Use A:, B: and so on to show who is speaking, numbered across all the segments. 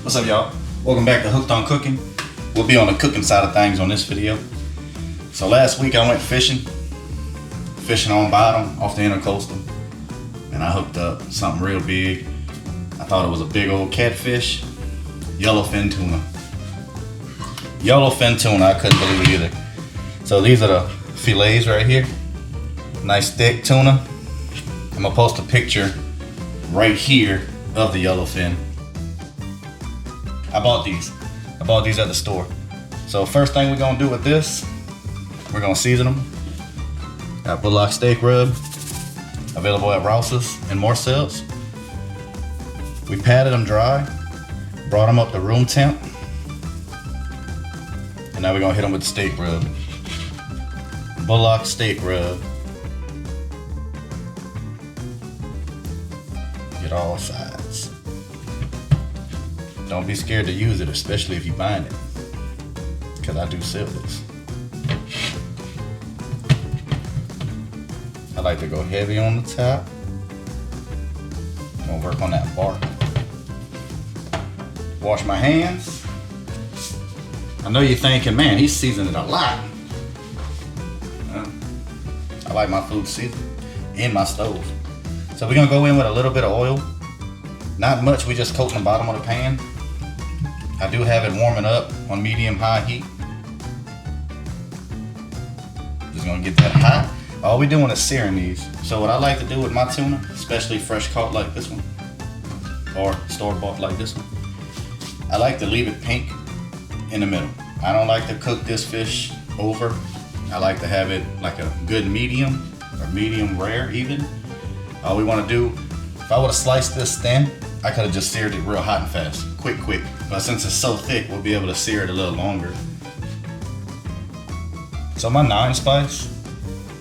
A: What's up, y'all? Welcome back to Hooked on Cooking. We'll be on the cooking side of things on this video. So last week I went fishing on bottom off the intercoastal, and I hooked up something real big. I thought it was a big old catfish, yellowfin tuna. Yellowfin tuna, I couldn't believe it either. So these are the fillets right here. Nice thick tuna. I'm gonna post a picture right here of the yellowfin. I bought these at the store. So first thing we're gonna do with this, we're gonna season them. Got bullock steak rub, available at Rouse's and Marcel's. We patted them dry, brought them up to room temp, and now we're gonna hit them with the steak rub. Bullock steak rub. Get all sides. Don't be scared to use it, especially if you bind it, because I do sell this. I like to go heavy on the top. I'm gonna work on that bark. Wash my hands. I know you're thinking, man, he's seasoning a lot. I like my food seasoned in my stove. So we're gonna go in with a little bit of oil. Not much, we just coat the bottom of the pan. I do have it warming up on medium-high heat. Just gonna get that hot. All we're doing is searing these. So what I like to do with my tuna, especially fresh caught like this one, or store-bought like this one, I like to leave it pink in the middle. I don't like to cook this fish over. I like to have it like a good medium, or medium rare even. All we wanna do, if I would've sliced this thin, I could've just seared it real hot and fast, quick. But since it's so thick, we'll be able to sear it a little longer. So my 9 spice,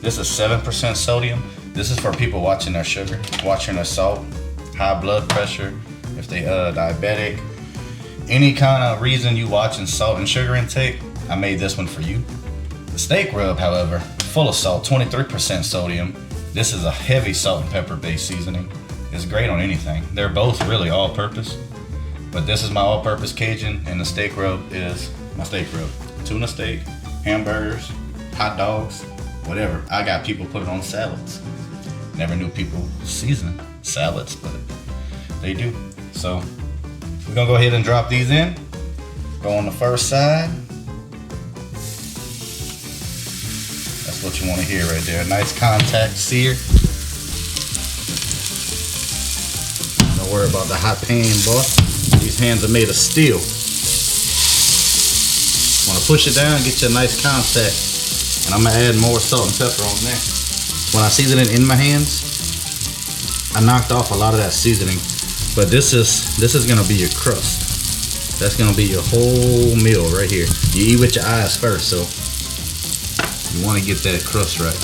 A: this is 7% sodium. This is for people watching their sugar, watching their salt, high blood pressure, if they diabetic. Any kind of reason you watching salt and sugar intake, I made this one for you. The steak rub, however, full of salt, 23% sodium. This is a heavy salt and pepper based seasoning. It's great on anything. They're both really all purpose, but this is my all purpose Cajun, and the steak rub is my steak rub. Tuna steak, hamburgers, hot dogs, whatever. I got people put it on salads. Never knew people season salads, but they do. So we're gonna go ahead and drop these in. Go on the first side. That's what you want to hear right there. Nice contact sear. Don't worry about the hot pan, boy. These hands are made of steel. Want to push it down, get you a nice contact. And I'm gonna add more salt and pepper on there. When I season it in my hands, I knocked off a lot of that seasoning. But this is gonna be your crust. That's gonna be your whole meal right here. You eat with your eyes first, so you want to get that crust right.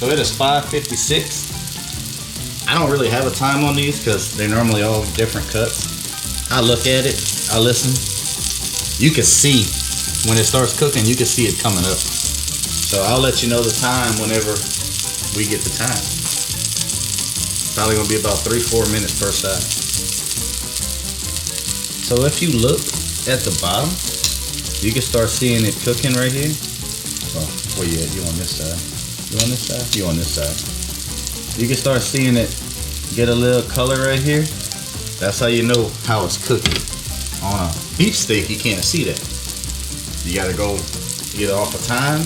A: So it is 5:56. I don't really have a time on these because they're normally all different cuts. I look at it, I listen. You can see when it starts cooking, you can see it coming up. So I'll let you know the time whenever we get the time. Probably gonna be about 3-4 minutes per side. So if you look at the bottom, you can start seeing it cooking right here. Oh, where you at? You on this side? You on this side? You on this side? You can start seeing it get a little color right here. That's how you know how it's cooking. On a beef steak, you can't see that. You gotta go either off of time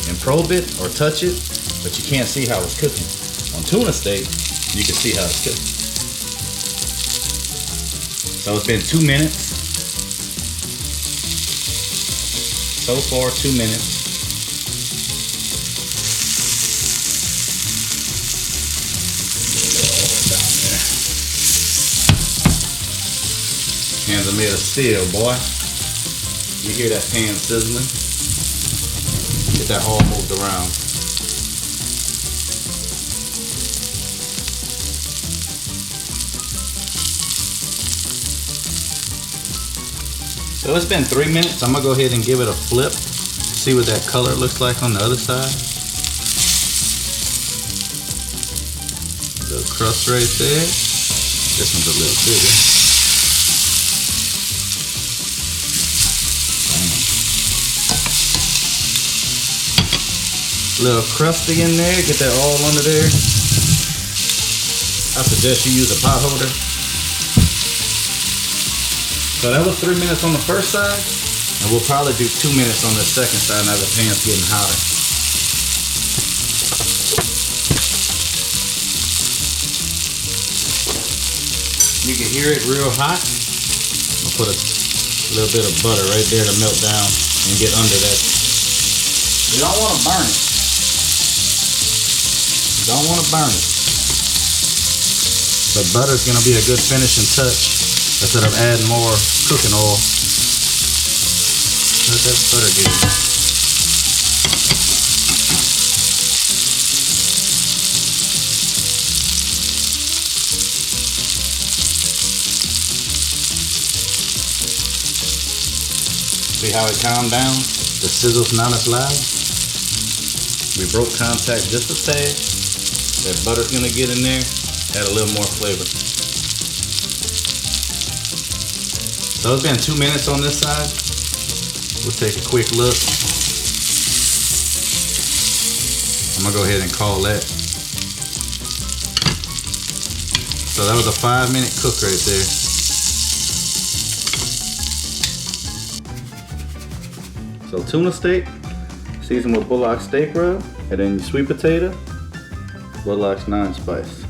A: and probe it or touch it, but you can't see how it's cooking. On tuna steak, you can see how it's cooking. So it's been 2 minutes. So far, 2 minutes. Hands are made of steel, boy. You hear that pan sizzling? Get that all moved around. So it's been 3 minutes. I'm gonna go ahead and give it a flip. See what that color looks like on the other side. The crust right there. This one's a little bigger. A little crusty in there, get that all under there. I suggest you use a pot holder. So that was 3 minutes on the first side, and we'll probably do 2 minutes on the second side now the pan's getting hotter. You can hear it real hot. I'll put a little bit of butter right there to melt down and get under that. You don't want to burn it. You don't want to burn it. But butter's going to be a good finishing touch instead of adding more cooking oil. Let that butter get in. See how it calmed down? The sizzle's not as loud. We broke contact just a tad. That butter's gonna get in there, add a little more flavor. So it's been 2 minutes on this side. We'll take a quick look. I'm gonna go ahead and call that. So that was a 5-minute cook right there. So tuna steak, seasoned with Bullock's steak rub, and then sweet potato, Bullock's 9 spice.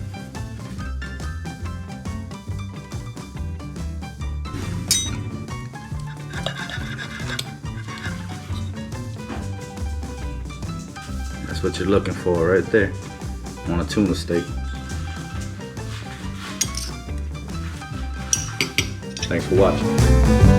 A: That's what you're looking for right there on a tuna steak. Thanks for watching.